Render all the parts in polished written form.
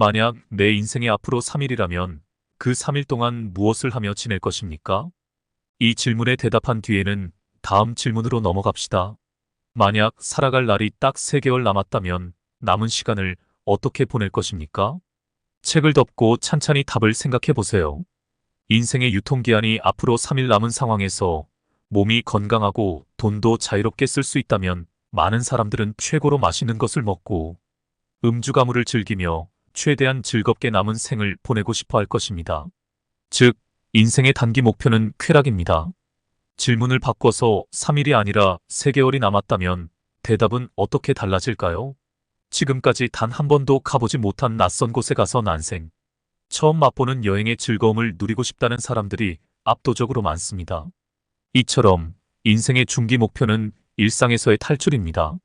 만약 내 인생의 앞으로 3일이라면 그 3일 동안 무엇을 하며 지낼 것입니까? 이 질문에 대답한 뒤에는 다음 질문으로 넘어갑시다. 만약 살아갈 날이 딱 3개월 남았다면 남은 시간을 어떻게 보낼 것입니까? 책을 덮고 찬찬히 답을 생각해 보세요. 인생의 유통기한이 앞으로 3일 남은 상황에서 몸이 건강하고 돈도 자유롭게 쓸 수 있다면 많은 사람들은 최고로 맛있는 것을 먹고 음주 가무를 즐기며 최대한 즐겁게 남은 생을 보내고 싶어 할 것입니다. 즉, 인생의 단기 목표는 쾌락입니다. 질문을 바꿔서 3일이 아니라 3개월이 남았다면 대답은 어떻게 달라질까요? 지금까지 단 한 번도 가보지 못한 낯선 곳에 가서 난생 처음 맛보는 여행의 즐거움을 누리고 싶다는 사람들이 압도적으로 많습니다. 이처럼 인생의 중기 목표는 일상에서의 탈출입니다.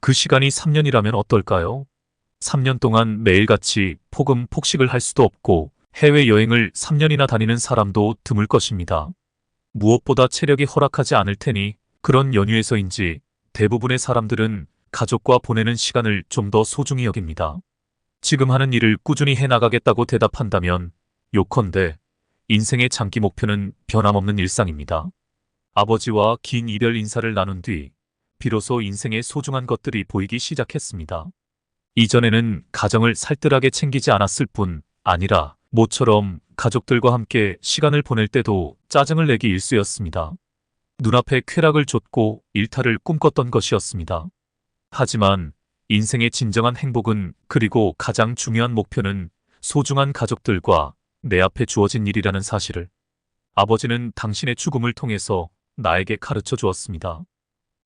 그 시간이 3년이라면 어떨까요? 3년 동안 매일같이 폭식을 할 수도 없고 해외여행을 3년이나 다니는 사람도 드물 것입니다. 무엇보다 체력이 허락하지 않을 테니 그런 연휴에서인지 대부분의 사람들은 가족과 보내는 시간을 좀 더 소중히 여깁니다. 지금 하는 일을 꾸준히 해나가겠다고 대답한다면 요컨대 인생의 장기 목표는 변함없는 일상입니다. 아버지와 긴 이별 인사를 나눈 뒤 비로소 인생의 소중한 것들이 보이기 시작했습니다. 이전에는 가정을 살뜰하게 챙기지 않았을 뿐 아니라 모처럼 가족들과 함께 시간을 보낼 때도 짜증을 내기 일쑤였습니다. 눈앞에 쾌락을 좇고 일탈을 꿈꿨던 것이었습니다. 하지만 인생의 진정한 행복은 그리고 가장 중요한 목표는 소중한 가족들과 내 앞에 주어진 일이라는 사실을 아버지는 당신의 죽음을 통해서 나에게 가르쳐 주었습니다.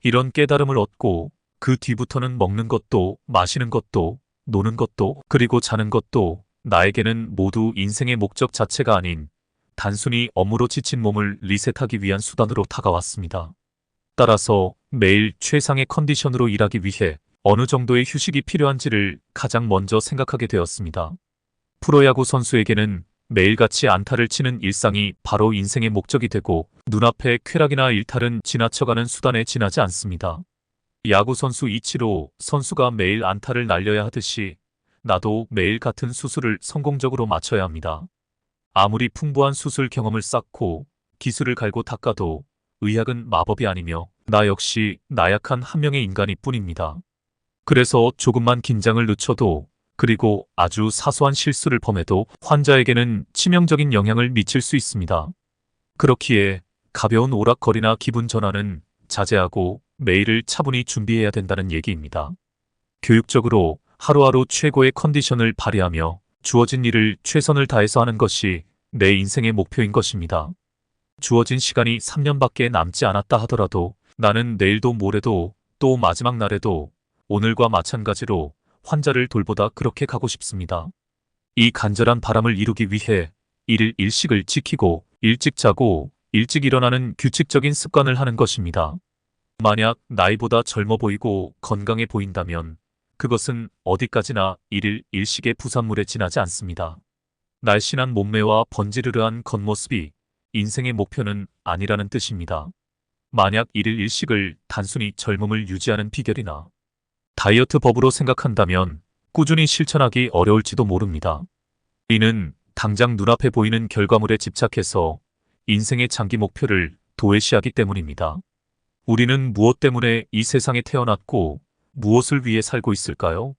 이런 깨달음을 얻고 그 뒤부터는 먹는 것도 마시는 것도 노는 것도 그리고 자는 것도 나에게는 모두 인생의 목적 자체가 아닌 단순히 업무로 지친 몸을 리셋하기 위한 수단으로 다가왔습니다. 따라서 매일 최상의 컨디션으로 일하기 위해 어느 정도의 휴식이 필요한지를 가장 먼저 생각하게 되었습니다. 프로야구 선수에게는 매일같이 안타를 치는 일상이 바로 인생의 목적이 되고 눈앞의 쾌락이나 일탈은 지나쳐가는 수단에 지나지 않습니다. 야구선수 이치로 선수가 매일 안타를 날려야 하듯이 나도 매일 같은 수술을 성공적으로 마쳐야 합니다. 아무리 풍부한 수술 경험을 쌓고 기술을 갈고 닦아도 의학은 마법이 아니며 나 역시 나약한 한 명의 인간일 뿐입니다. 그래서 조금만 긴장을 늦춰도 그리고 아주 사소한 실수를 범해도 환자에게는 치명적인 영향을 미칠 수 있습니다. 그렇기에 가벼운 오락거리나 기분 전환은 자제하고 매일을 차분히 준비해야 된다는 얘기입니다. 교육적으로 하루하루 최고의 컨디션을 발휘하며 주어진 일을 최선을 다해서 하는 것이 내 인생의 목표인 것입니다. 주어진 시간이 3년밖에 남지 않았다 하더라도 나는 내일도 모레도 또 마지막 날에도 오늘과 마찬가지로 환자를 돌보다 그렇게 가고 싶습니다. 이 간절한 바람을 이루기 위해 일일 일식을 지키고 일찍 자고 일찍 일어나는 규칙적인 습관을 하는 것입니다. 만약 나이보다 젊어 보이고 건강해 보인다면 그것은 어디까지나 일일 일식의 부산물에 지나지 않습니다. 날씬한 몸매와 번지르르한 겉모습이 인생의 목표는 아니라는 뜻입니다. 만약 일일 일식을 단순히 젊음을 유지하는 비결이나 다이어트 법으로 생각한다면 꾸준히 실천하기 어려울지도 모릅니다. 이는 당장 눈앞에 보이는 결과물에 집착해서 인생의 장기 목표를 도외시하기 때문입니다. 우리는 무엇 때문에 이 세상에 태어났고 무엇을 위해 살고 있을까요?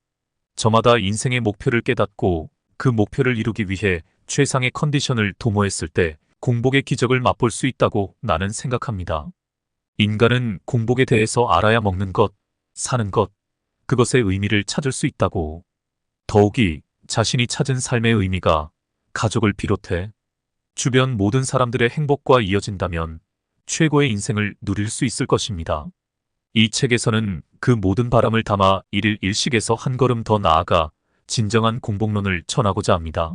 저마다 인생의 목표를 깨닫고 그 목표를 이루기 위해 최상의 컨디션을 도모했을 때 공복의 기적을 맛볼 수 있다고 나는 생각합니다. 인간은 공복에 대해서 알아야 먹는 것, 사는 것, 그것의 의미를 찾을 수 있다고. 더욱이 자신이 찾은 삶의 의미가 가족을 비롯해 주변 모든 사람들의 행복과 이어진다면 최고의 인생을 누릴 수 있을 것입니다. 이 책에서는 그 모든 바람을 담아 일일 일식에서 한 걸음 더 나아가 진정한 공복론을 전하고자 합니다.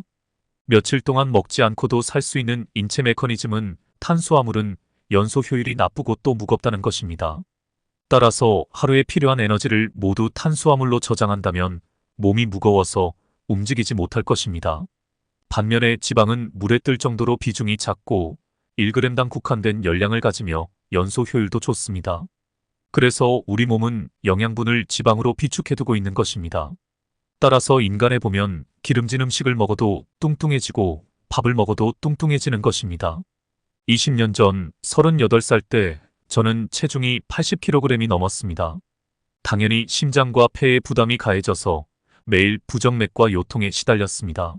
며칠 동안 먹지 않고도 살 수 있는 인체 메커니즘은 탄수화물은 연소 효율이 나쁘고 또 무겁다는 것입니다. 따라서 하루에 필요한 에너지를 모두 탄수화물로 저장한다면 몸이 무거워서 움직이지 못할 것입니다. 반면에 지방은 물에 뜰 정도로 비중이 작고 1g당 국한된 열량을 가지며 연소 효율도 좋습니다. 그래서 우리 몸은 영양분을 지방으로 비축해두고 있는 것입니다. 따라서 인간에 보면 기름진 음식을 먹어도 뚱뚱해지고 밥을 먹어도 뚱뚱해지는 것입니다. 20년 전 38살 때 저는 체중이 80kg이 넘었습니다. 당연히 심장과 폐에 부담이 가해져서 매일 부정맥과 요통에 시달렸습니다.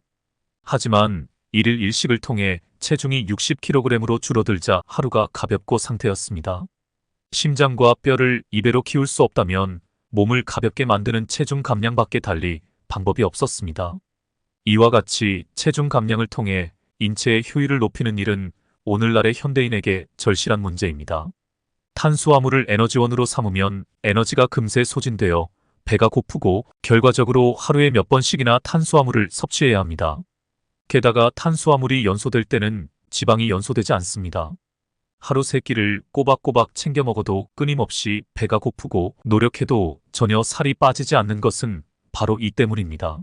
하지만 1일 1식을 통해 체중이 60kg으로 줄어들자 하루가 가볍고 상태였습니다. 심장과 뼈를 2배로 키울 수 없다면 몸을 가볍게 만드는 체중 감량밖에 달리 방법이 없었습니다. 이와 같이 체중 감량을 통해 인체의 효율을 높이는 일은 오늘날의 현대인에게 절실한 문제입니다. 탄수화물을 에너지원으로 삼으면 에너지가 금세 소진되어 배가 고프고 결과적으로 하루에 몇 번씩이나 탄수화물을 섭취해야 합니다. 게다가 탄수화물이 연소될 때는 지방이 연소되지 않습니다. 하루 3끼를 꼬박꼬박 챙겨 먹어도 끊임없이 배가 고프고 노력해도 전혀 살이 빠지지 않는 것은 바로 이 때문입니다.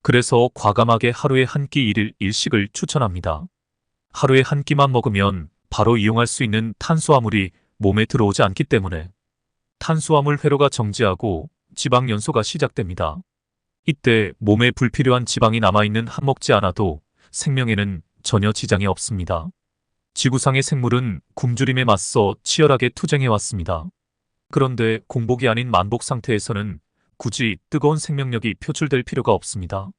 그래서 과감하게 하루에 한 끼 1일 1식을 추천합니다. 하루에 한 끼만 먹으면 바로 이용할 수 있는 탄수화물이 몸에 들어오지 않기 때문에 탄수화물 회로가 정지하고 지방 연소가 시작됩니다. 이때 몸에 불필요한 지방이 남아있는 한 먹지 않아도 생명에는 전혀 지장이 없습니다. 지구상의 생물은 굶주림에 맞서 치열하게 투쟁해왔습니다. 그런데 공복이 아닌 만복 상태에서는 굳이 뜨거운 생명력이 표출될 필요가 없습니다.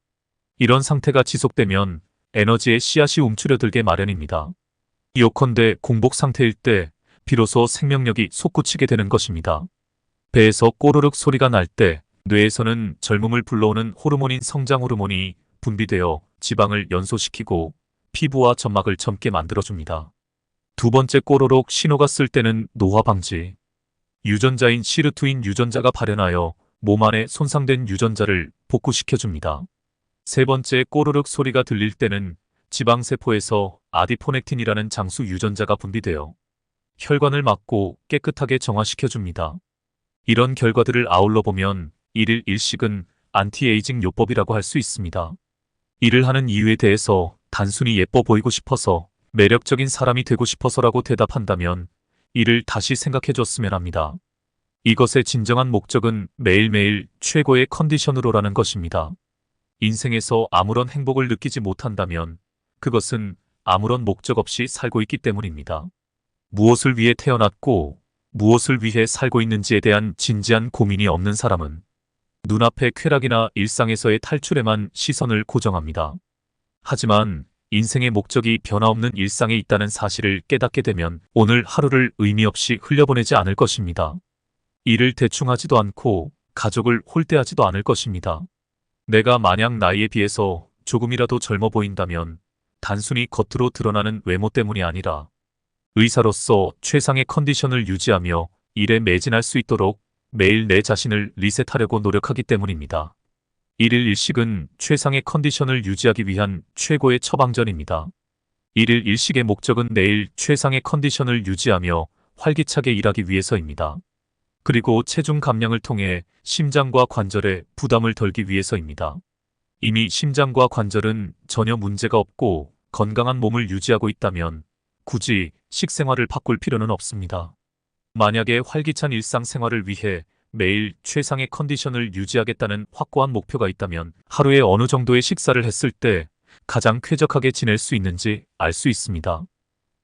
이런 상태가 지속되면 에너지의 씨앗이 움츠려들게 마련입니다. 요컨대 공복 상태일 때 비로소 생명력이 솟구치게 되는 것입니다. 배에서 꼬르륵 소리가 날 때 뇌에서는 젊음을 불러오는 호르몬인 성장 호르몬이 분비되어 지방을 연소시키고 피부와 점막을 젊게 만들어줍니다. 두 번째 꼬르륵 신호가 쓸 때는 노화 방지. 유전자인 시르투인 유전자가 발현하여 몸 안에 손상된 유전자를 복구시켜줍니다. 세 번째 꼬르륵 소리가 들릴 때는 지방세포에서 아디포넥틴이라는 장수 유전자가 분비되어 혈관을 막고 깨끗하게 정화시켜줍니다. 이런 결과들을 아울러 보면 1일 1식은 안티에이징 요법이라고 할 수 있습니다. 일을 하는 이유에 대해서 단순히 예뻐 보이고 싶어서 매력적인 사람이 되고 싶어서라고 대답한다면 이를 다시 생각해 줬으면 합니다. 이것의 진정한 목적은 매일매일 최고의 컨디션으로라는 것입니다. 인생에서 아무런 행복을 느끼지 못한다면 그것은 아무런 목적 없이 살고 있기 때문입니다. 무엇을 위해 태어났고 무엇을 위해 살고 있는지에 대한 진지한 고민이 없는 사람은 눈앞의 쾌락이나 일상에서의 탈출에만 시선을 고정합니다. 하지만 인생의 목적이 변화없는 일상에 있다는 사실을 깨닫게 되면 오늘 하루를 의미 없이 흘려보내지 않을 것입니다. 일을 대충 하지도 않고 가족을 홀대하지도 않을 것입니다. 내가 만약 나이에 비해서 조금이라도 젊어 보인다면 단순히 겉으로 드러나는 외모 때문이 아니라 의사로서 최상의 컨디션을 유지하며 일에 매진할 수 있도록 매일 내 자신을 리셋하려고 노력하기 때문입니다. 1일 1식은 최상의 컨디션을 유지하기 위한 최고의 처방전입니다. 1일 1식의 목적은 내일 최상의 컨디션을 유지하며 활기차게 일하기 위해서입니다. 그리고 체중 감량을 통해 심장과 관절에 부담을 덜기 위해서입니다. 이미 심장과 관절은 전혀 문제가 없고 건강한 몸을 유지하고 있다면 굳이 식생활을 바꿀 필요는 없습니다. 만약에 활기찬 일상생활을 위해 매일 최상의 컨디션을 유지하겠다는 확고한 목표가 있다면 하루에 어느 정도의 식사를 했을 때 가장 쾌적하게 지낼 수 있는지 알 수 있습니다.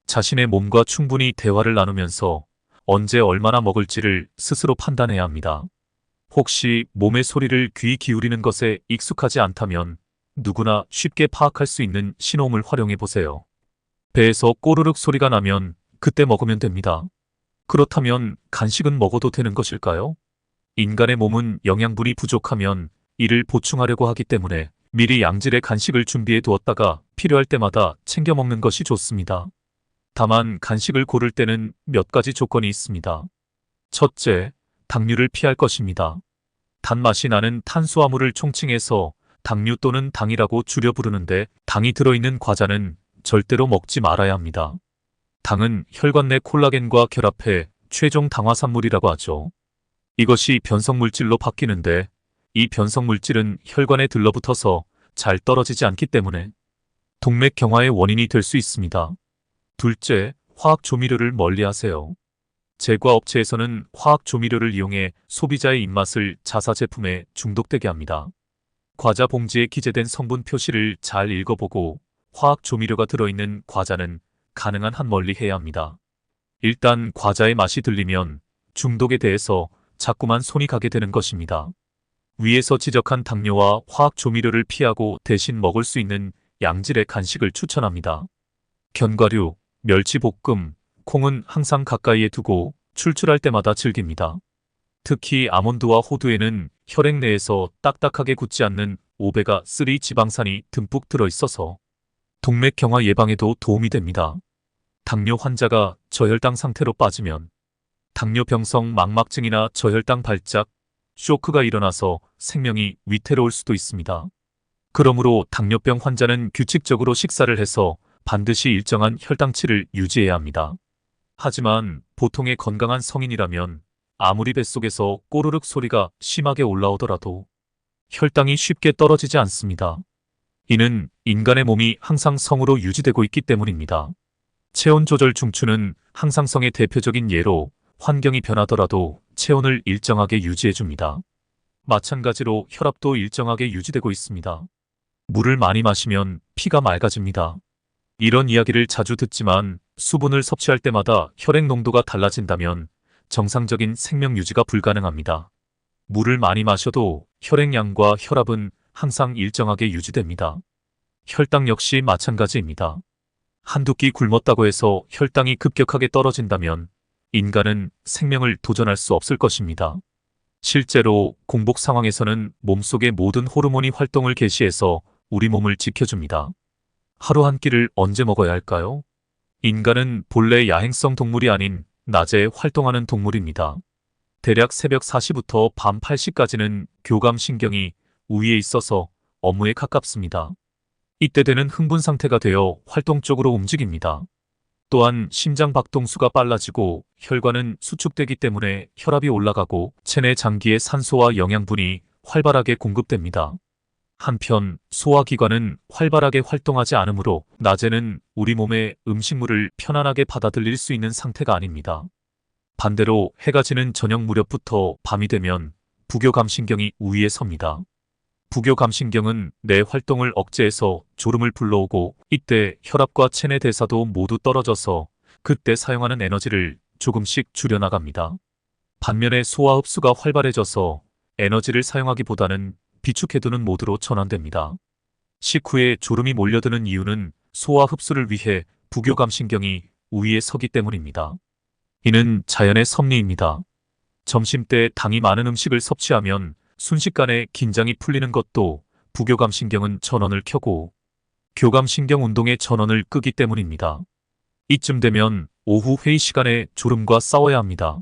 자신의 몸과 충분히 대화를 나누면서 언제 얼마나 먹을지를 스스로 판단해야 합니다. 혹시 몸의 소리를 귀 기울이는 것에 익숙하지 않다면 누구나 쉽게 파악할 수 있는 신호음을 활용해 보세요. 배에서 꼬르륵 소리가 나면 그때 먹으면 됩니다. 그렇다면 간식은 먹어도 되는 것일까요? 인간의 몸은 영양분이 부족하면 이를 보충하려고 하기 때문에 미리 양질의 간식을 준비해 두었다가 필요할 때마다 챙겨 먹는 것이 좋습니다. 다만 간식을 고를 때는 몇 가지 조건이 있습니다. 첫째, 당류를 피할 것입니다. 단맛이 나는 탄수화물을 총칭해서 당류 또는 당이라고 줄여 부르는데 당이 들어있는 과자는 절대로 먹지 말아야 합니다. 당은 혈관 내 콜라겐과 결합해 최종 당화산물이라고 하죠. 이것이 변성물질로 바뀌는데 이 변성물질은 혈관에 들러붙어서 잘 떨어지지 않기 때문에 동맥 경화의 원인이 될 수 있습니다. 둘째, 화학 조미료를 멀리하세요. 제과업체에서는 화학 조미료를 이용해 소비자의 입맛을 자사 제품에 중독되게 합니다. 과자 봉지에 기재된 성분 표시를 잘 읽어보고 화학 조미료가 들어있는 과자는 가능한 한 멀리 해야 합니다. 일단 과자의 맛이 들리면 중독에 대해서 자꾸만 손이 가게 되는 것입니다. 위에서 지적한 당뇨와 화학 조미료를 피하고 대신 먹을 수 있는 양질의 간식을 추천합니다. 견과류, 멸치볶음, 콩은 항상 가까이에 두고 출출할 때마다 즐깁니다. 특히 아몬드와 호두에는 혈액 내에서 딱딱하게 굳지 않는 오메가3 지방산이 듬뿍 들어있어서 동맥경화 예방에도 도움이 됩니다. 당뇨 환자가 저혈당 상태로 빠지면 당뇨병성 망막증이나 저혈당 발작, 쇼크가 일어나서 생명이 위태로울 수도 있습니다. 그러므로 당뇨병 환자는 규칙적으로 식사를 해서 반드시 일정한 혈당치를 유지해야 합니다. 하지만 보통의 건강한 성인이라면 아무리 뱃속에서 꼬르륵 소리가 심하게 올라오더라도 혈당이 쉽게 떨어지지 않습니다. 이는 인간의 몸이 항상성으로 유지되고 있기 때문입니다. 체온 조절 중추는 항상성의 대표적인 예로 환경이 변하더라도 체온을 일정하게 유지해줍니다. 마찬가지로 혈압도 일정하게 유지되고 있습니다. 물을 많이 마시면 피가 맑아집니다. 이런 이야기를 자주 듣지만 수분을 섭취할 때마다 혈액 농도가 달라진다면 정상적인 생명 유지가 불가능합니다. 물을 많이 마셔도 혈액량과 혈압은 항상 일정하게 유지됩니다. 혈당 역시 마찬가지입니다. 한두 끼 굶었다고 해서 혈당이 급격하게 떨어진다면 인간은 생명을 도전할 수 없을 것입니다. 실제로 공복 상황에서는 몸속의 모든 호르몬이 활동을 개시해서 우리 몸을 지켜줍니다. 하루 한 끼를 언제 먹어야 할까요? 인간은 본래 야행성 동물이 아닌 낮에 활동하는 동물입니다. 대략 새벽 4시부터 밤 8시까지는 교감신경이 우위에 있어서 업무에 가깝습니다. 이때 되는 흥분 상태가 되어 활동 쪽으로 움직입니다. 또한 심장 박동수가 빨라지고 혈관은 수축되기 때문에 혈압이 올라가고 체내 장기의 산소와 영양분이 활발하게 공급됩니다. 한편 소화기관은 활발하게 활동하지 않으므로 낮에는 우리 몸의 음식물을 편안하게 받아들일 수 있는 상태가 아닙니다. 반대로 해가 지는 저녁 무렵부터 밤이 되면 부교감신경이 우위에 섭니다. 부교감신경은 뇌 활동을 억제해서 졸음을 불러오고 이때 혈압과 체내 대사도 모두 떨어져서 그때 사용하는 에너지를 조금씩 줄여나갑니다. 반면에 소화 흡수가 활발해져서 에너지를 사용하기보다는 비축해두는 모드로 전환됩니다. 식후에 졸음이 몰려드는 이유는 소화 흡수를 위해 부교감신경이 우위에 서기 때문입니다. 이는 자연의 섭리입니다. 점심때 당이 많은 음식을 섭취하면 순식간에 긴장이 풀리는 것도 부교감신경은 전원을 켜고 교감신경 운동의 전원을 끄기 때문입니다. 이쯤 되면 오후 회의 시간에 졸음과 싸워야 합니다.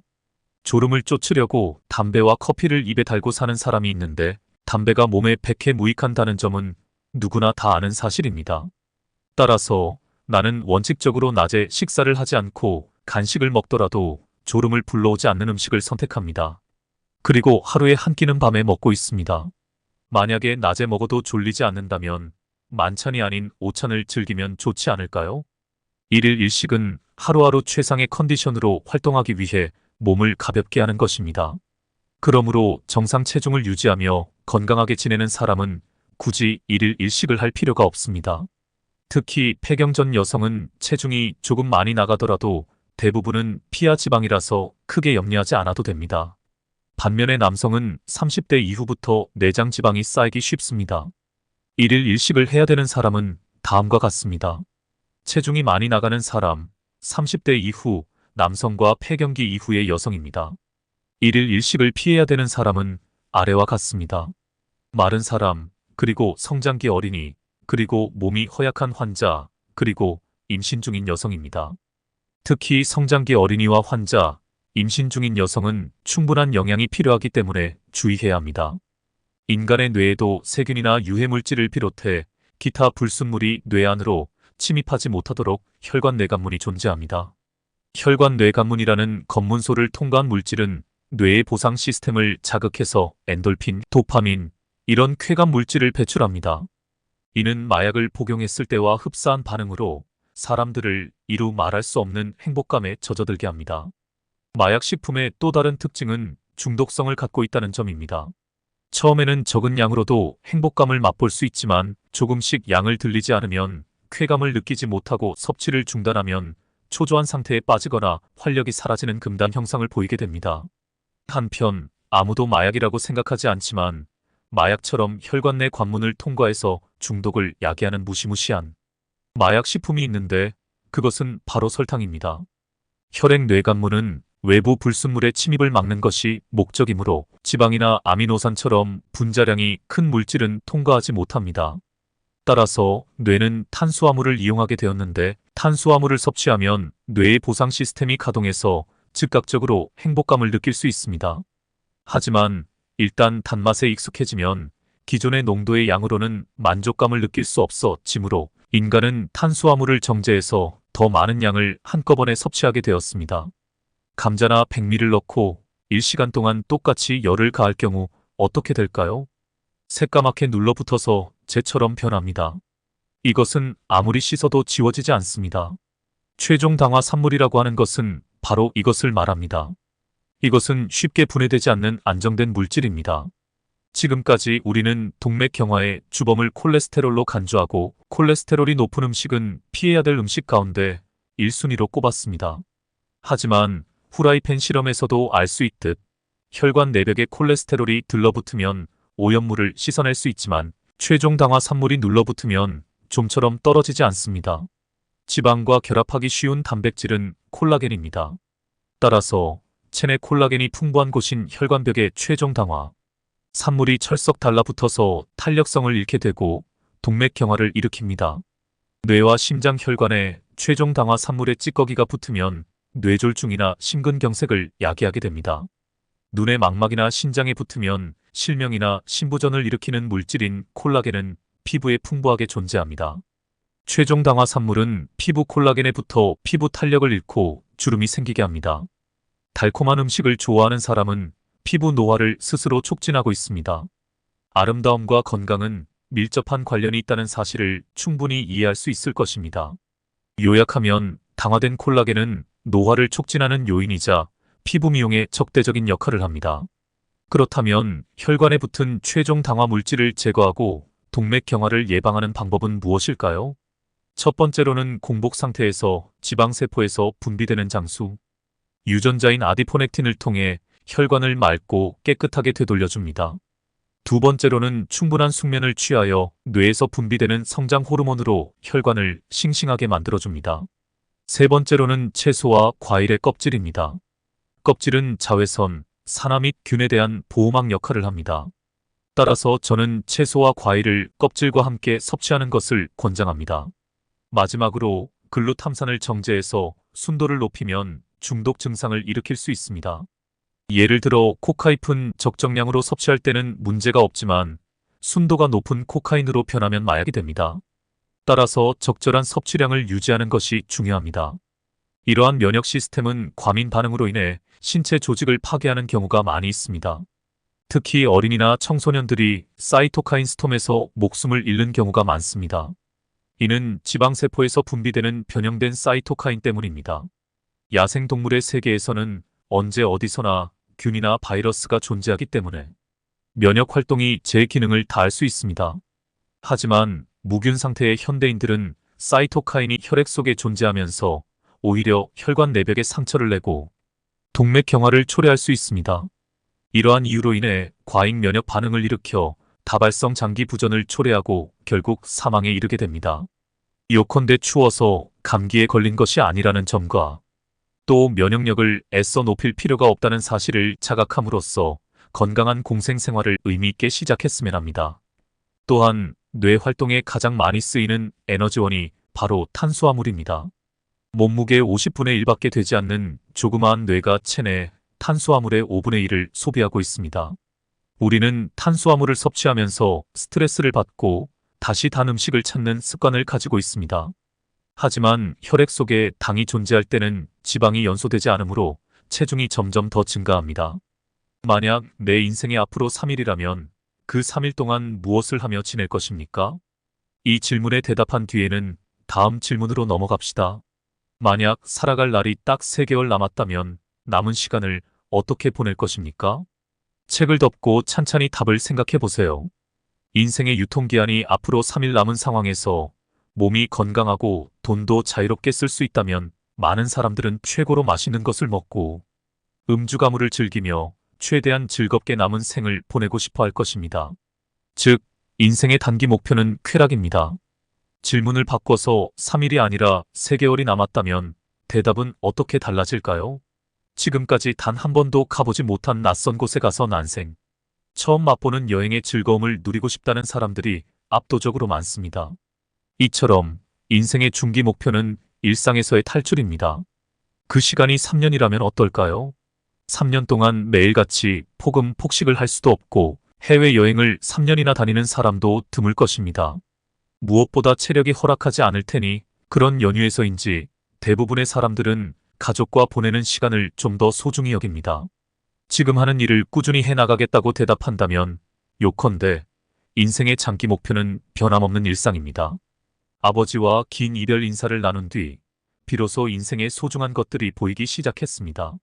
졸음을 쫓으려고 담배와 커피를 입에 달고 사는 사람이 있는데 담배가 몸에 백해무익한다는 점은 누구나 다 아는 사실입니다. 따라서 나는 원칙적으로 낮에 식사를 하지 않고 간식을 먹더라도 졸음을 불러오지 않는 음식을 선택합니다. 그리고 하루에 한 끼는 밤에 먹고 있습니다. 만약에 낮에 먹어도 졸리지 않는다면 만찬이 아닌 오찬을 즐기면 좋지 않을까요? 일일 일식은 하루하루 최상의 컨디션으로 활동하기 위해 몸을 가볍게 하는 것입니다. 그러므로 정상 체중을 유지하며 건강하게 지내는 사람은 굳이 일일 일식을 할 필요가 없습니다. 특히 폐경전 여성은 체중이 조금 많이 나가더라도 대부분은 피하 지방이라서 크게 염려하지 않아도 됩니다. 반면에 남성은 30대 이후부터 내장 지방이 쌓이기 쉽습니다. 일일 일식을 해야 되는 사람은 다음과 같습니다. 체중이 많이 나가는 사람, 30대 이후, 남성과 폐경기 이후의 여성입니다. 일일 일식을 피해야 되는 사람은 아래와 같습니다. 마른 사람, 그리고 성장기 어린이, 그리고 몸이 허약한 환자, 그리고 임신 중인 여성입니다. 특히 성장기 어린이와 환자, 임신 중인 여성은 충분한 영양이 필요하기 때문에 주의해야 합니다. 인간의 뇌에도 세균이나 유해물질을 비롯해 기타 불순물이 뇌 안으로 침입하지 못하도록 혈관 뇌관문이 존재합니다. 혈관 뇌관문이라는 검문소를 통과한 물질은 뇌의 보상 시스템을 자극해서 엔돌핀, 도파민, 이런 쾌감 물질을 배출합니다. 이는 마약을 복용했을 때와 흡사한 반응으로 사람들을 이루 말할 수 없는 행복감에 젖어들게 합니다. 마약 식품의 또 다른 특징은 중독성을 갖고 있다는 점입니다. 처음에는 적은 양으로도 행복감을 맛볼 수 있지만 조금씩 양을 들리지 않으면 쾌감을 느끼지 못하고 섭취를 중단하면 초조한 상태에 빠지거나 활력이 사라지는 금단 형상을 보이게 됩니다. 한편 아무도 마약이라고 생각하지 않지만 마약처럼 혈관 내 관문을 통과해서 중독을 야기하는 무시무시한 마약 식품이 있는데 그것은 바로 설탕입니다. 혈액 뇌관문은 외부 불순물의 침입을 막는 것이 목적이므로 지방이나 아미노산처럼 분자량이 큰 물질은 통과하지 못합니다. 따라서 뇌는 탄수화물을 이용하게 되었는데 탄수화물을 섭취하면 뇌의 보상 시스템이 가동해서 즉각적으로 행복감을 느낄 수 있습니다. 하지만 일단 단맛에 익숙해지면 기존의 농도의 양으로는 만족감을 느낄 수 없어지므로 인간은 탄수화물을 정제해서 더 많은 양을 한꺼번에 섭취하게 되었습니다. 감자나 백미를 넣고 1시간 동안 똑같이 열을 가할 경우 어떻게 될까요? 새까맣게 눌러붙어서 젤처럼 변합니다. 이것은 아무리 씻어도 지워지지 않습니다. 최종 당화 산물이라고 하는 것은 바로 이것을 말합니다. 이것은 쉽게 분해되지 않는 안정된 물질입니다. 지금까지 우리는 동맥경화의 주범을 콜레스테롤로 간주하고 콜레스테롤이 높은 음식은 피해야 될 음식 가운데 1순위로 꼽았습니다. 하지만 후라이팬 실험에서도 알 수 있듯 혈관 내벽에 콜레스테롤이 들러붙으면 오염물을 씻어낼 수 있지만 최종 당화 산물이 눌러붙으면 좀처럼 떨어지지 않습니다. 지방과 결합하기 쉬운 단백질은 콜라겐입니다. 따라서 체내 콜라겐이 풍부한 곳인 혈관벽의 최종 당화 산물이 철썩 달라붙어서 탄력성을 잃게 되고 동맥경화를 일으킵니다. 뇌와 심장 혈관에 최종 당화 산물의 찌꺼기가 붙으면 뇌졸중이나 심근경색을 야기하게 됩니다. 눈의 망막이나 신장에 붙으면 실명이나 신부전을 일으키는 물질인 콜라겐은 피부에 풍부하게 존재합니다. 최종 당화 산물은 피부 콜라겐에 붙어 피부 탄력을 잃고 주름이 생기게 합니다. 달콤한 음식을 좋아하는 사람은 피부 노화를 스스로 촉진하고 있습니다. 아름다움과 건강은 밀접한 관련이 있다는 사실을 충분히 이해할 수 있을 것입니다. 요약하면 당화된 콜라겐은 노화를 촉진하는 요인이자 피부 미용에 적대적인 역할을 합니다. 그렇다면 혈관에 붙은 최종 당화 물질을 제거하고 동맥경화를 예방하는 방법은 무엇일까요? 첫 번째로는 공복 상태에서 지방세포에서 분비되는 장수, 유전자인 아디포넥틴을 통해 혈관을 맑고 깨끗하게 되돌려줍니다. 두 번째로는 충분한 숙면을 취하여 뇌에서 분비되는 성장 호르몬으로 혈관을 싱싱하게 만들어줍니다. 세 번째로는 채소와 과일의 껍질입니다. 껍질은 자외선, 산화 및 균에 대한 보호막 역할을 합니다. 따라서 저는 채소와 과일을 껍질과 함께 섭취하는 것을 권장합니다. 마지막으로 글루탐산을 정제해서 순도를 높이면 중독 증상을 일으킬 수 있습니다. 예를 들어 코카잎은 적정량으로 섭취할 때는 문제가 없지만 순도가 높은 코카인으로 변하면 마약이 됩니다. 따라서 적절한 섭취량을 유지하는 것이 중요합니다. 이러한 면역 시스템은 과민 반응으로 인해 신체 조직을 파괴하는 경우가 많이 있습니다. 특히 어린이나 청소년들이 사이토카인 스톰에서 목숨을 잃는 경우가 많습니다. 이는 지방세포에서 분비되는 변형된 사이토카인 때문입니다. 야생동물의 세계에서는 언제 어디서나 균이나 바이러스가 존재하기 때문에 면역 활동이 제 기능을 다할 수 있습니다. 하지만 무균 상태의 현대인들은 사이토카인이 혈액 속에 존재하면서 오히려 혈관 내벽에 상처를 내고 동맥경화를 초래할 수 있습니다. 이러한 이유로 인해 과잉 면역 반응을 일으켜 다발성 장기 부전을 초래하고 결국 사망에 이르게 됩니다. 요컨대 추워서 감기에 걸린 것이 아니라는 점과 또 면역력을 애써 높일 필요가 없다는 사실을 자각함으로써 건강한 공생생활을 의미 있게 시작했으면 합니다. 또한 뇌 활동에 가장 많이 쓰이는 에너지원이 바로 탄수화물입니다. 몸무게의 50분의 1밖에 되지 않는 조그마한 뇌가 체내 탄수화물의 5분의 1을 소비하고 있습니다. 우리는 탄수화물을 섭취하면서 스트레스를 받고 다시 단 음식을 찾는 습관을 가지고 있습니다. 하지만 혈액 속에 당이 존재할 때는 지방이 연소되지 않으므로 체중이 점점 더 증가합니다. 만약 내 인생의 앞으로 3일이라면 그 3일 동안 무엇을 하며 지낼 것입니까? 이 질문에 대답한 뒤에는 다음 질문으로 넘어갑시다. 만약 살아갈 날이 딱 3개월 남았다면 남은 시간을 어떻게 보낼 것입니까? 책을 덮고 찬찬히 답을 생각해 보세요. 인생의 유통기한이 앞으로 3일 남은 상황에서 몸이 건강하고 돈도 자유롭게 쓸 수 있다면 많은 사람들은 최고로 맛있는 것을 먹고 음주 가무를 즐기며 최대한 즐겁게 남은 생을 보내고 싶어 할 것입니다. 즉, 인생의 단기 목표는 쾌락입니다. 질문을 바꿔서 3일이 아니라 3개월이 남았다면 대답은 어떻게 달라질까요? 지금까지 단 한 번도 가보지 못한 낯선 곳에 가서 난생 처음 맛보는 여행의 즐거움을 누리고 싶다는 사람들이 압도적으로 많습니다. 이처럼 인생의 중기 목표는 일상에서의 탈출입니다. 그 시간이 3년이라면 어떨까요? 3년 동안 매일같이 폭식을 할 수도 없고 해외여행을 3년이나 다니는 사람도 드물 것입니다. 무엇보다 체력이 허락하지 않을 테니 그런 연유에서인지 대부분의 사람들은 가족과 보내는 시간을 좀 더 소중히 여깁니다. 지금 하는 일을 꾸준히 해나가겠다고 대답한다면 요컨대 인생의 장기 목표는 변함없는 일상입니다. 아버지와 긴 이별 인사를 나눈 뒤 비로소 인생의 소중한 것들이 보이기 시작했습니다.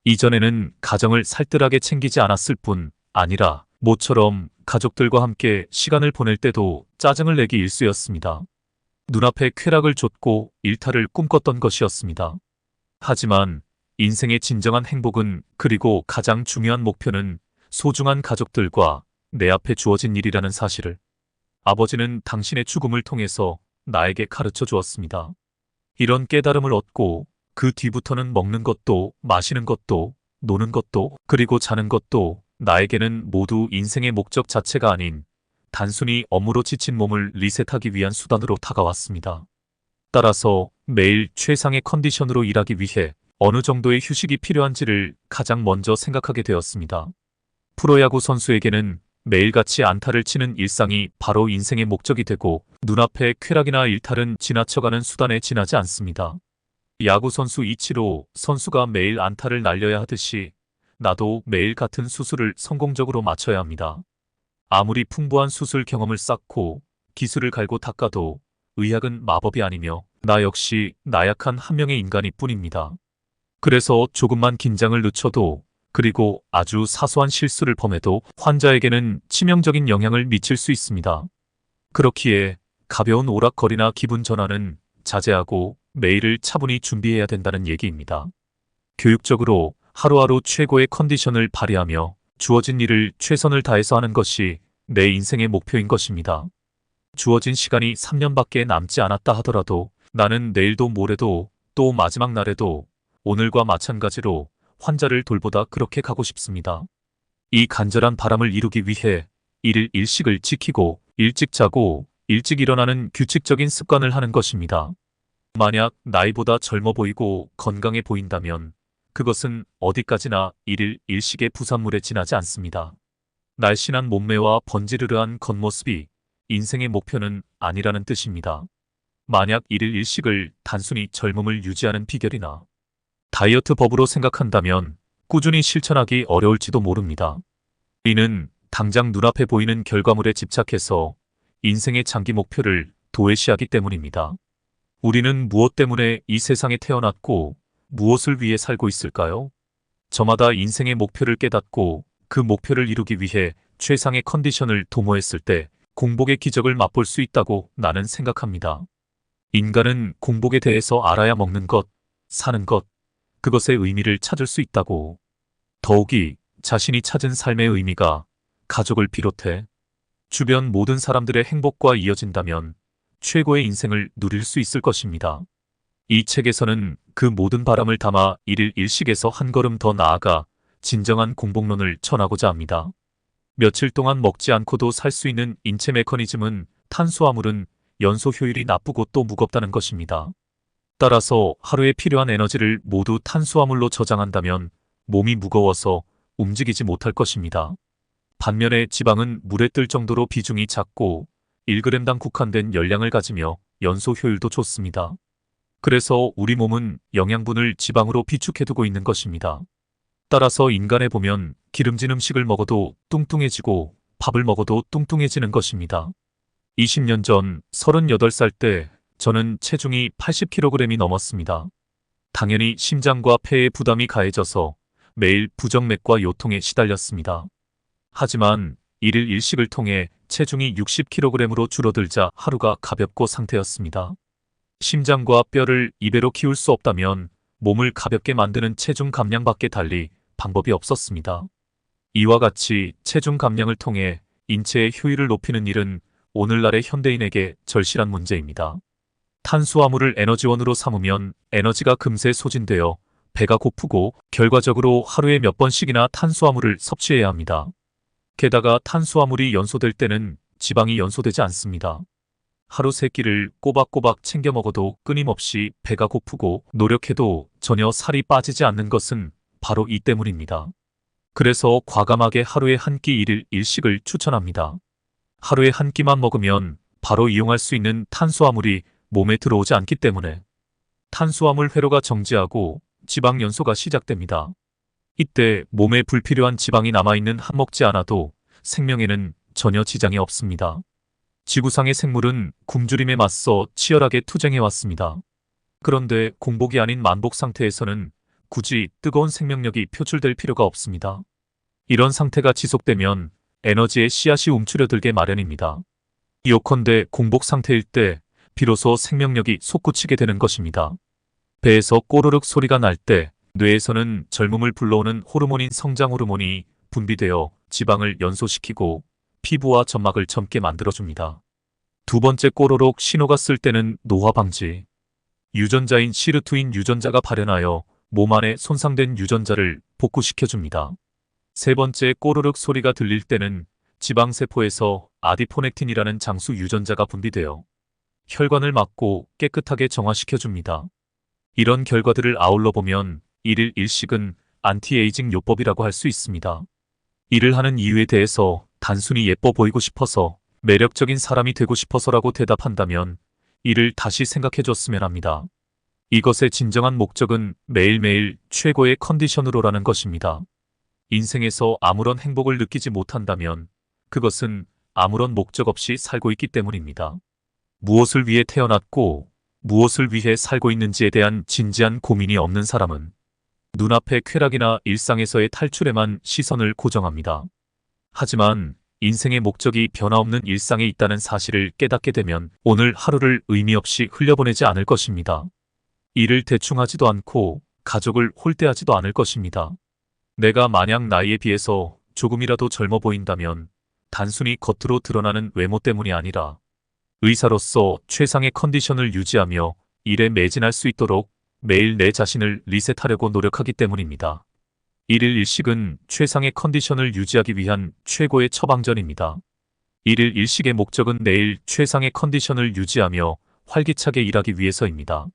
이전에는 가정을 살뜰하게 챙기지 않았을 뿐 아니라 모처럼 가족들과 함께 시간을 보낼 때도 짜증을 내기 일쑤였습니다. 눈앞에 쾌락을 좇고 일탈을 꿈꿨던 것이었습니다. 하지만 인생의 진정한 행복은 그리고 가장 중요한 목표는 소중한 가족들과 내 앞에 주어진 일이라는 사실을 아버지는 당신의 죽음을 통해서 나에게 가르쳐 주었습니다. 이런 깨달음을 얻고 그 뒤부터는 먹는 것도 마시는 것도 노는 것도 그리고 자는 것도 나에게는 모두 인생의 목적 자체가 아닌 단순히 업무로 지친 몸을 리셋하기 위한 수단으로 다가왔습니다. 따라서 매일 최상의 컨디션으로 일하기 위해 어느 정도의 휴식이 필요한지를 가장 먼저 생각하게 되었습니다. 프로야구 선수에게는 매일같이 안타를 치는 일상이 바로 인생의 목적이 되고 눈앞의 쾌락이나 일탈은 지나쳐가는 수단에 지나지 않습니다. 야구 선수 이치로 선수가 매일 안타를 날려야 하듯이 나도 매일 같은 수술을 성공적으로 마쳐야 합니다. 아무리 풍부한 수술 경험을 쌓고 기술을 갈고 닦아도 의학은 마법이 아니며 나 역시 나약한 한 명의 인간일 뿐입니다. 그래서 조금만 긴장을 늦춰도 그리고 아주 사소한 실수를 범해도 환자에게는 치명적인 영향을 미칠 수 있습니다. 그렇기에 가벼운 오락거리나 기분 전환은 자제하고 매일을 차분히 준비해야 된다는 얘기입니다. 교육적으로 하루하루 최고의 컨디션을 발휘하며 주어진 일을 최선을 다해서 하는 것이 내 인생의 목표인 것입니다. 주어진 시간이 3년밖에 남지 않았다 하더라도 나는 내일도 모레도 또 마지막 날에도 오늘과 마찬가지로 환자를 돌보다 그렇게 가고 싶습니다. 이 간절한 바람을 이루기 위해 일일 일식을 지키고 일찍 자고 일찍 일어나는 규칙적인 습관을 하는 것입니다. 만약 나이보다 젊어 보이고 건강해 보인다면 그것은 어디까지나 일일 일식의 부산물에 지나지 않습니다. 날씬한 몸매와 번지르르한 겉모습이 인생의 목표는 아니라는 뜻입니다. 만약 일일 일식을 단순히 젊음을 유지하는 비결이나 다이어트 법으로 생각한다면 꾸준히 실천하기 어려울지도 모릅니다. 이는 당장 눈앞에 보이는 결과물에 집착해서 인생의 장기 목표를 도외시하기 때문입니다. 우리는 무엇 때문에 이 세상에 태어났고 무엇을 위해 살고 있을까요? 저마다 인생의 목표를 깨닫고 그 목표를 이루기 위해 최상의 컨디션을 도모했을 때 공복의 기적을 맛볼 수 있다고 나는 생각합니다. 인간은 공복에 대해서 알아야 먹는 것, 사는 것, 그것의 의미를 찾을 수 있다고. 더욱이 자신이 찾은 삶의 의미가 가족을 비롯해 주변 모든 사람들의 행복과 이어진다면 최고의 인생을 누릴 수 있을 것입니다. 이 책에서는 그 모든 바람을 담아 일일 일식에서 한 걸음 더 나아가 진정한 공복론을 전하고자 합니다. 며칠 동안 먹지 않고도 살 수 있는 인체 메커니즘은 탄수화물은 연소 효율이 나쁘고 또 무겁다는 것입니다. 따라서 하루에 필요한 에너지를 모두 탄수화물로 저장한다면 몸이 무거워서 움직이지 못할 것입니다. 반면에 지방은 물에 뜰 정도로 비중이 작고 1g당 국한된 열량을 가지며 연소 효율도 좋습니다. 그래서 우리 몸은 영양분을 지방으로 비축해두고 있는 것입니다. 따라서 인간에 보면 기름진 음식을 먹어도 뚱뚱해지고 밥을 먹어도 뚱뚱해지는 것입니다. 20년 전 38살 때 저는 체중이 80kg이 넘었습니다. 당연히 심장과 폐에 부담이 가해져서 매일 부정맥과 요통에 시달렸습니다. 하지만 1일 일식을 통해 체중이 60kg으로 줄어들자 하루가 가볍고 상태였습니다. 심장과 뼈를 이배로 키울 수 없다면 몸을 가볍게 만드는 체중 감량밖에 달리 방법이 없었습니다. 이와 같이 체중 감량을 통해 인체의 효율을 높이는 일은 오늘날의 현대인에게 절실한 문제입니다. 탄수화물을 에너지원으로 삼으면 에너지가 금세 소진되어 배가 고프고 결과적으로 하루에 몇 번씩이나 탄수화물을 섭취해야 합니다. 게다가 탄수화물이 연소될 때는 지방이 연소되지 않습니다. 하루 3끼를 꼬박꼬박 챙겨 먹어도 끊임없이 배가 고프고 노력해도 전혀 살이 빠지지 않는 것은 바로 이 때문입니다. 그래서 과감하게 하루에 한 끼 1일 일식을 추천합니다. 하루에 한 끼만 먹으면 바로 이용할 수 있는 탄수화물이 몸에 들어오지 않기 때문에 탄수화물 회로가 정지하고 지방 연소가 시작됩니다. 이때 몸에 불필요한 지방이 남아있는 한 먹지 않아도 생명에는 전혀 지장이 없습니다. 지구상의 생물은 굶주림에 맞서 치열하게 투쟁해왔습니다. 그런데 공복이 아닌 만복 상태에서는 굳이 뜨거운 생명력이 표출될 필요가 없습니다. 이런 상태가 지속되면 에너지의 씨앗이 움츠려들게 마련입니다. 요컨대 공복 상태일 때 비로소 생명력이 솟구치게 되는 것입니다. 배에서 꼬르륵 소리가 날 때 뇌에서는 젊음을 불러오는 호르몬인 성장 호르몬이 분비되어 지방을 연소시키고 피부와 점막을 젊게 만들어줍니다. 두 번째 꼬르륵 신호가 쓸 때는 노화 방지. 유전자인 시르투인 유전자가 발현하여 몸 안에 손상된 유전자를 복구시켜줍니다. 세 번째 꼬르륵 소리가 들릴 때는 지방세포에서 아디포넥틴이라는 장수 유전자가 분비되어 혈관을 막고 깨끗하게 정화시켜줍니다. 이런 결과들을 아울러 보면 1일 일식은 안티에이징 요법이라고 할 수 있습니다. 일을 하는 이유에 대해서 단순히 예뻐 보이고 싶어서 매력적인 사람이 되고 싶어서라고 대답한다면 이를 다시 생각해 줬으면 합니다. 이것의 진정한 목적은 매일매일 최고의 컨디션으로라는 것입니다. 인생에서 아무런 행복을 느끼지 못한다면 그것은 아무런 목적 없이 살고 있기 때문입니다. 무엇을 위해 태어났고 무엇을 위해 살고 있는지에 대한 진지한 고민이 없는 사람은 눈앞의 쾌락이나 일상에서의 탈출에만 시선을 고정합니다. 하지만 인생의 목적이 변화없는 일상에 있다는 사실을 깨닫게 되면 오늘 하루를 의미 없이 흘려보내지 않을 것입니다. 일을 대충 하지도 않고 가족을 홀대하지도 않을 것입니다. 내가 만약 나이에 비해서 조금이라도 젊어 보인다면 단순히 겉으로 드러나는 외모 때문이 아니라 의사로서 최상의 컨디션을 유지하며 일에 매진할 수 있도록 매일 내 자신을 리셋하려고 노력하기 때문입니다. 1일 일식은 최상의 컨디션을 유지하기 위한 최고의 처방전입니다. 1일 일식의 목적은 내일 최상의 컨디션을 유지하며 활기차게 일하기 위해서입니다.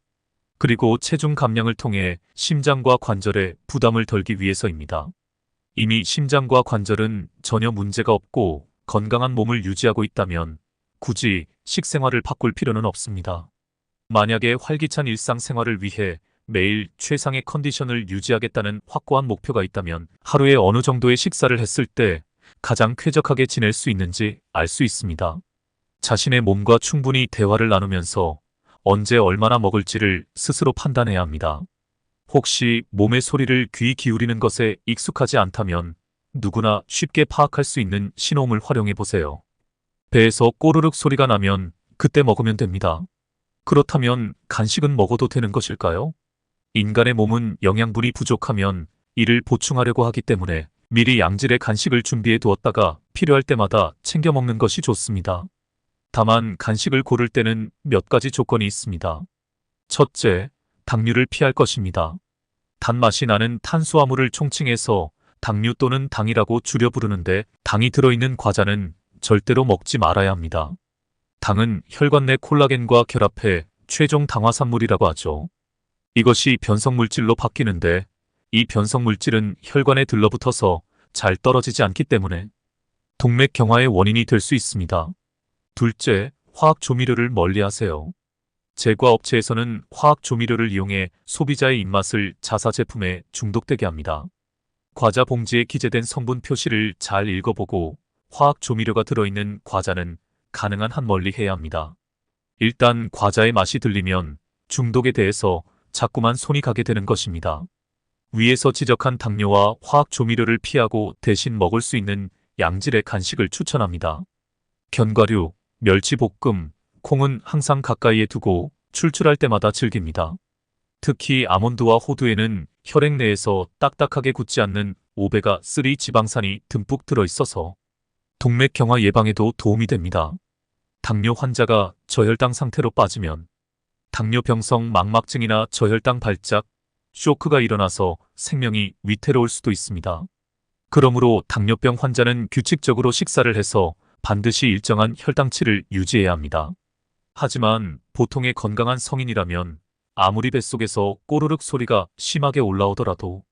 그리고 체중 감량을 통해 심장과 관절에 부담을 덜기 위해서입니다. 이미 심장과 관절은 전혀 문제가 없고 건강한 몸을 유지하고 있다면 굳이 식생활을 바꿀 필요는 없습니다. 만약에 활기찬 일상생활을 위해 매일 최상의 컨디션을 유지하겠다는 확고한 목표가 있다면 하루에 어느 정도의 식사를 했을 때 가장 쾌적하게 지낼 수 있는지 알 수 있습니다. 자신의 몸과 충분히 대화를 나누면서 언제 얼마나 먹을지를 스스로 판단해야 합니다. 혹시 몸의 소리를 귀 기울이는 것에 익숙하지 않다면 누구나 쉽게 파악할 수 있는 신호음을 활용해 보세요. 배에서 꼬르륵 소리가 나면 그때 먹으면 됩니다. 그렇다면 간식은 먹어도 되는 것일까요? 인간의 몸은 영양분이 부족하면 이를 보충하려고 하기 때문에 미리 양질의 간식을 준비해 두었다가 필요할 때마다 챙겨 먹는 것이 좋습니다. 다만 간식을 고를 때는 몇 가지 조건이 있습니다. 첫째, 당류를 피할 것입니다. 단맛이 나는 탄수화물을 총칭해서 당류 또는 당이라고 줄여 부르는데 당이 들어있는 과자는 절대로 먹지 말아야 합니다. 당은 혈관 내 콜라겐과 결합해 최종 당화산물이라고 하죠. 이것이 변성물질로 바뀌는데 이 변성물질은 혈관에 들러붙어서 잘 떨어지지 않기 때문에 동맥 경화의 원인이 될 수 있습니다. 둘째, 화학 조미료를 멀리하세요. 제과업체에서는 화학 조미료를 이용해 소비자의 입맛을 자사 제품에 중독되게 합니다. 과자 봉지에 기재된 성분 표시를 잘 읽어보고 화학 조미료가 들어있는 과자는 가능한 한 멀리 해야 합니다. 일단 과자의 맛이 들리면 중독에 대해서 자꾸만 손이 가게 되는 것입니다. 위에서 지적한 당뇨와 화학 조미료를 피하고 대신 먹을 수 있는 양질의 간식을 추천합니다. 견과류, 멸치볶음, 콩은 항상 가까이에 두고 출출할 때마다 즐깁니다. 특히 아몬드와 호두에는 혈액 내에서 딱딱하게 굳지 않는 오메가3 지방산이 듬뿍 들어있어서 동맥경화 예방에도 도움이 됩니다. 당뇨 환자가 저혈당 상태로 빠지면 당뇨병성 망막증이나 저혈당 발작, 쇼크가 일어나서 생명이 위태로울 수도 있습니다. 그러므로 당뇨병 환자는 규칙적으로 식사를 해서 반드시 일정한 혈당치를 유지해야 합니다. 하지만 보통의 건강한 성인이라면 아무리 뱃속에서 꼬르륵 소리가 심하게 올라오더라도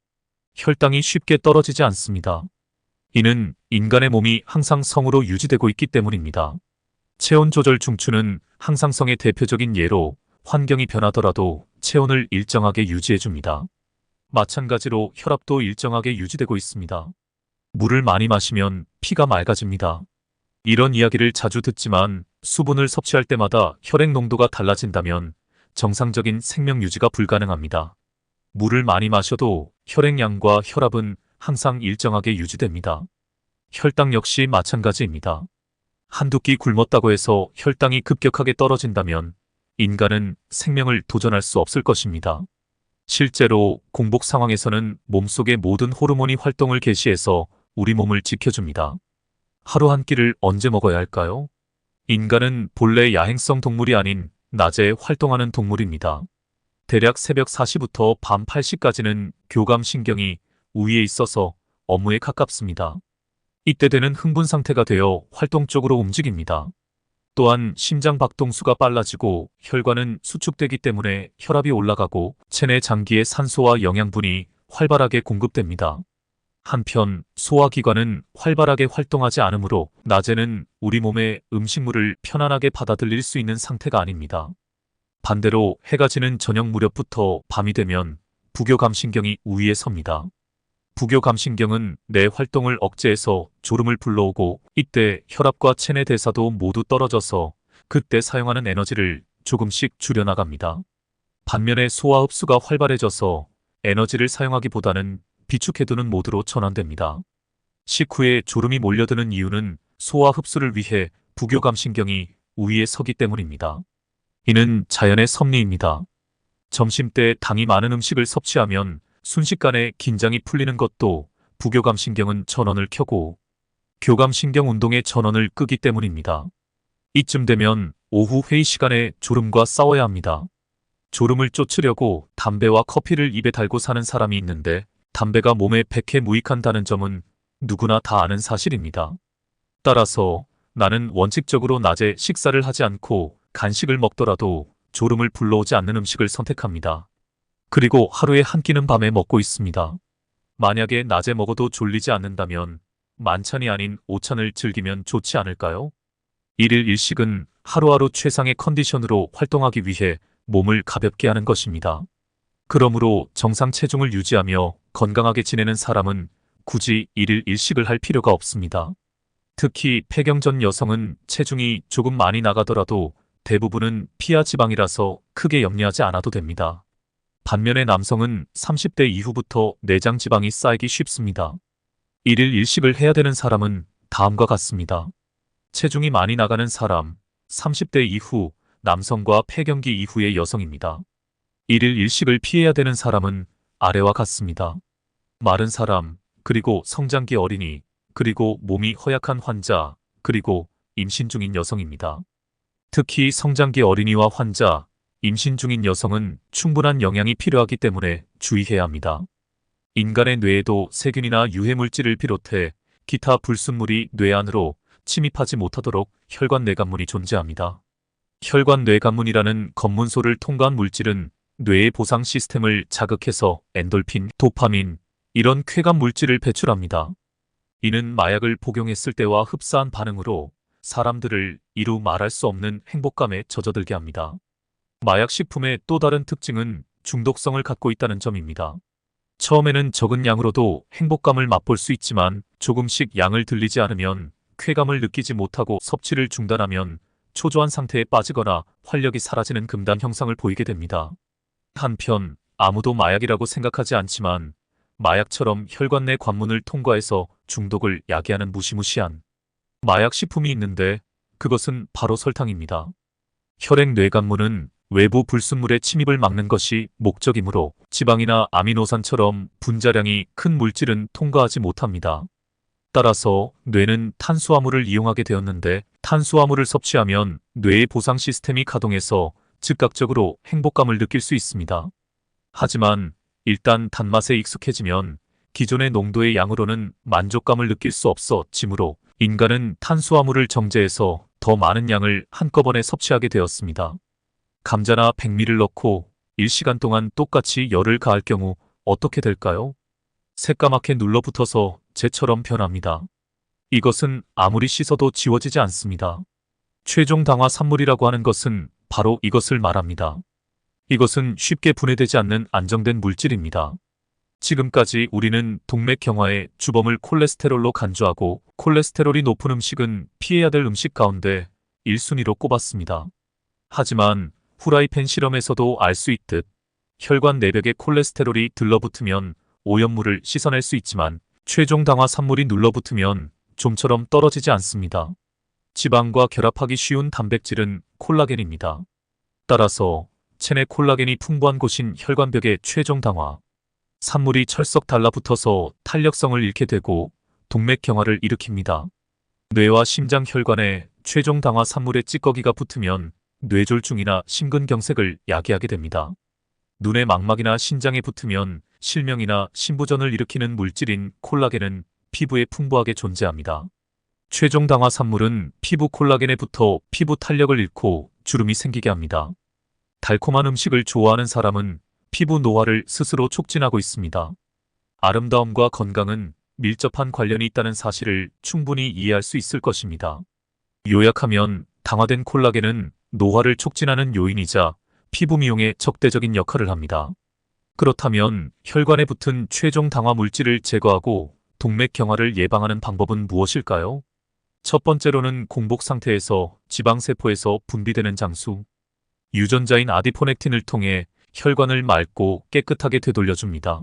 혈당이 쉽게 떨어지지 않습니다. 이는 인간의 몸이 항상성으로 유지되고 있기 때문입니다. 체온 조절 중추는 항상성의 대표적인 예로 환경이 변하더라도 체온을 일정하게 유지해줍니다. 마찬가지로 혈압도 일정하게 유지되고 있습니다. 물을 많이 마시면 피가 맑아집니다. 이런 이야기를 자주 듣지만 수분을 섭취할 때마다 혈액 농도가 달라진다면 정상적인 생명 유지가 불가능합니다. 물을 많이 마셔도 혈액량과 혈압은 항상 일정하게 유지됩니다. 혈당 역시 마찬가지입니다. 한두 끼 굶었다고 해서 혈당이 급격하게 떨어진다면 인간은 생명을 도전할 수 없을 것입니다. 실제로 공복 상황에서는 몸속의 모든 호르몬이 활동을 개시해서 우리 몸을 지켜줍니다. 하루 한 끼를 언제 먹어야 할까요? 인간은 본래 야행성 동물이 아닌 낮에 활동하는 동물입니다. 대략 새벽 4시부터 밤 8시까지는 교감신경이 우위에 있어서 업무에 가깝습니다. 이때 되는 흥분 상태가 되어 활동적으로 움직입니다. 또한 심장 박동수가 빨라지고 혈관은 수축되기 때문에 혈압이 올라가고 체내 장기의 산소와 영양분이 활발하게 공급됩니다. 한편 소화기관은 활발하게 활동하지 않으므로 낮에는 우리 몸에 음식물을 편안하게 받아들일 수 있는 상태가 아닙니다. 반대로 해가 지는 저녁 무렵부터 밤이 되면 부교감신경이 우위에 섭니다. 부교감신경은 뇌 활동을 억제해서 졸음을 불러오고 이때 혈압과 체내 대사도 모두 떨어져서 그때 사용하는 에너지를 조금씩 줄여나갑니다. 반면에 소화 흡수가 활발해져서 에너지를 사용하기보다는 비축해두는 모드로 전환됩니다. 식후에 졸음이 몰려드는 이유는 소화 흡수를 위해 부교감신경이 우위에 서기 때문입니다. 이는 자연의 섭리입니다. 점심때 당이 많은 음식을 섭취하면 순식간에 긴장이 풀리는 것도 부교감신경은 전원을 켜고 교감신경 운동의 전원을 끄기 때문입니다. 이쯤 되면 오후 회의 시간에 졸음과 싸워야 합니다. 졸음을 쫓으려고 담배와 커피를 입에 달고 사는 사람이 있는데 담배가 몸에 백해무익한다는 점은 누구나 다 아는 사실입니다. 따라서 나는 원칙적으로 낮에 식사를 하지 않고 간식을 먹더라도 졸음을 불러오지 않는 음식을 선택합니다. 그리고 하루에 한 끼는 밤에 먹고 있습니다. 만약에 낮에 먹어도 졸리지 않는다면 만찬이 아닌 오찬을 즐기면 좋지 않을까요? 일일 일식은 하루하루 최상의 컨디션으로 활동하기 위해 몸을 가볍게 하는 것입니다. 그러므로 정상 체중을 유지하며 건강하게 지내는 사람은 굳이 일일 일식을 할 필요가 없습니다. 특히 폐경전 여성은 체중이 조금 많이 나가더라도 대부분은 피하 지방이라서 크게 염려하지 않아도 됩니다. 반면에 남성은 30대 이후부터 내장 지방이 쌓이기 쉽습니다. 일일 일식을 해야 되는 사람은 다음과 같습니다. 체중이 많이 나가는 사람, 30대 이후, 남성과 폐경기 이후의 여성입니다. 일일 일식을 피해야 되는 사람은 아래와 같습니다. 마른 사람, 그리고 성장기 어린이, 그리고 몸이 허약한 환자, 그리고 임신 중인 여성입니다. 특히 성장기 어린이와 환자, 임신 중인 여성은 충분한 영양이 필요하기 때문에 주의해야 합니다. 인간의 뇌에도 세균이나 유해물질을 비롯해 기타 불순물이 뇌 안으로 침입하지 못하도록 혈관 뇌관문이 존재합니다. 혈관 뇌관문이라는 검문소를 통과한 물질은 뇌의 보상 시스템을 자극해서 엔돌핀, 도파민, 이런 쾌감 물질을 배출합니다. 이는 마약을 복용했을 때와 흡사한 반응으로 사람들을 이루 말할 수 없는 행복감에 젖어들게 합니다. 마약 식품의 또 다른 특징은 중독성을 갖고 있다는 점입니다. 처음에는 적은 양으로도 행복감을 맛볼 수 있지만 조금씩 양을 들리지 않으면 쾌감을 느끼지 못하고 섭취를 중단하면 초조한 상태에 빠지거나 활력이 사라지는 금단 형상을 보이게 됩니다. 한편 아무도 마약이라고 생각하지 않지만 마약처럼 혈관 내 관문을 통과해서 중독을 야기하는 무시무시한 마약 식품이 있는데 그것은 바로 설탕입니다. 혈액 뇌관문은 외부 불순물의 침입을 막는 것이 목적이므로 지방이나 아미노산처럼 분자량이 큰 물질은 통과하지 못합니다. 따라서 뇌는 탄수화물을 이용하게 되었는데 탄수화물을 섭취하면 뇌의 보상 시스템이 가동해서 즉각적으로 행복감을 느낄 수 있습니다. 하지만 일단 단맛에 익숙해지면 기존의 농도의 양으로는 만족감을 느낄 수 없어지므로 인간은 탄수화물을 정제해서 더 많은 양을 한꺼번에 섭취하게 되었습니다. 감자나 백미를 넣고 1시간 동안 똑같이 열을 가할 경우 어떻게 될까요? 새까맣게 눌러붙어서 젤처럼 변합니다. 이것은 아무리 씻어도 지워지지 않습니다. 최종 당화 산물이라고 하는 것은 바로 이것을 말합니다. 이것은 쉽게 분해되지 않는 안정된 물질입니다. 지금까지 우리는 동맥경화의 주범을 콜레스테롤로 간주하고 콜레스테롤이 높은 음식은 피해야 될 음식 가운데 1순위로 꼽았습니다. 하지만 후라이팬 실험에서도 알 수 있듯 혈관 내벽에 콜레스테롤이 들러붙으면 오염물을 씻어낼 수 있지만 최종 당화 산물이 눌러붙으면 좀처럼 떨어지지 않습니다. 지방과 결합하기 쉬운 단백질은 콜라겐입니다. 따라서 체내 콜라겐이 풍부한 곳인 혈관벽의 최종 당화 산물이 철썩 달라붙어서 탄력성을 잃게 되고 동맥경화를 일으킵니다. 뇌와 심장 혈관에 최종 당화 산물의 찌꺼기가 붙으면 뇌졸중이나 심근경색을 야기하게 됩니다. 눈의 망막이나 신장에 붙으면 실명이나 신부전을 일으키는 물질인 콜라겐은 피부에 풍부하게 존재합니다. 최종 당화 산물은 피부 콜라겐에 붙어 피부 탄력을 잃고 주름이 생기게 합니다. 달콤한 음식을 좋아하는 사람은 피부 노화를 스스로 촉진하고 있습니다. 아름다움과 건강은 밀접한 관련이 있다는 사실을 충분히 이해할 수 있을 것입니다. 요약하면 당화된 콜라겐은 노화를 촉진하는 요인이자 피부 미용에 적대적인 역할을 합니다. 그렇다면 혈관에 붙은 최종 당화 물질을 제거하고 동맥경화를 예방하는 방법은 무엇일까요? 첫 번째로는 공복 상태에서 지방세포에서 분비되는 장수, 유전자인 아디포넥틴을 통해 혈관을 맑고 깨끗하게 되돌려줍니다.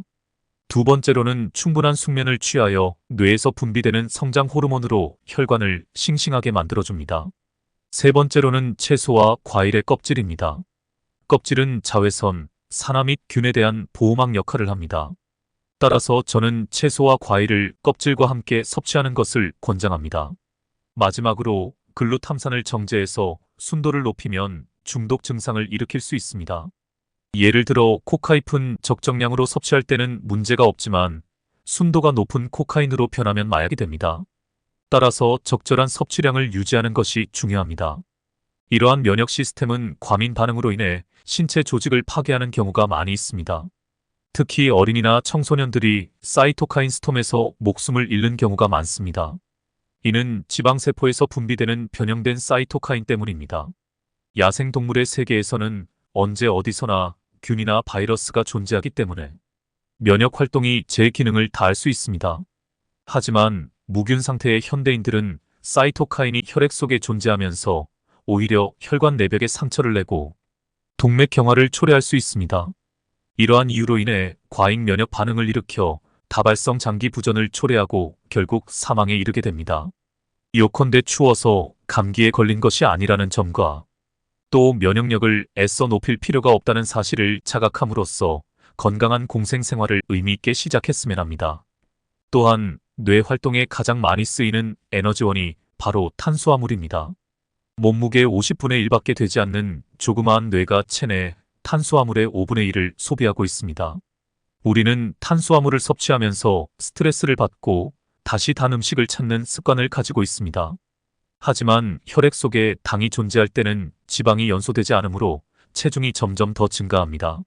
두 번째로는 충분한 숙면을 취하여 뇌에서 분비되는 성장 호르몬으로 혈관을 싱싱하게 만들어줍니다. 세 번째로는 채소와 과일의 껍질입니다. 껍질은 자외선, 산화 및 균에 대한 보호막 역할을 합니다. 따라서 저는 채소와 과일을 껍질과 함께 섭취하는 것을 권장합니다. 마지막으로 글루탐산을 정제해서 순도를 높이면 중독 증상을 일으킬 수 있습니다. 예를 들어 코카잎은 적정량으로 섭취할 때는 문제가 없지만 순도가 높은 코카인으로 변하면 마약이 됩니다. 따라서 적절한 섭취량을 유지하는 것이 중요합니다. 이러한 면역 시스템은 과민 반응으로 인해 신체 조직을 파괴하는 경우가 많이 있습니다. 특히 어린이나 청소년들이 사이토카인 스톰에서 목숨을 잃는 경우가 많습니다. 이는 지방세포에서 분비되는 변형된 사이토카인 때문입니다. 야생동물의 세계에서는 언제 어디서나 균이나 바이러스가 존재하기 때문에 면역 활동이 제 기능을 다할 수 있습니다. 하지만 무균 상태의 현대인들은 사이토카인이 혈액 속에 존재하면서 오히려 혈관 내벽에 상처를 내고 동맥경화를 초래할 수 있습니다. 이러한 이유로 인해 과잉 면역 반응을 일으켜 다발성 장기 부전을 초래하고 결국 사망에 이르게 됩니다. 요컨대 추워서 감기에 걸린 것이 아니라는 점과 또 면역력을 애써 높일 필요가 없다는 사실을 자각함으로써 건강한 공생생활을 의미 있게 시작했으면 합니다. 또한 뇌 활동에 가장 많이 쓰이는 에너지원이 바로 탄수화물입니다. 몸무게의 50분의 1밖에 되지 않는 조그마한 뇌가 체내 탄수화물의 5분의 1을 소비하고 있습니다. 우리는 탄수화물을 섭취하면서 스트레스를 받고 다시 단 음식을 찾는 습관을 가지고 있습니다. 하지만 혈액 속에 당이 존재할 때는 지방이 연소되지 않으므로 체중이 점점 더 증가합니다.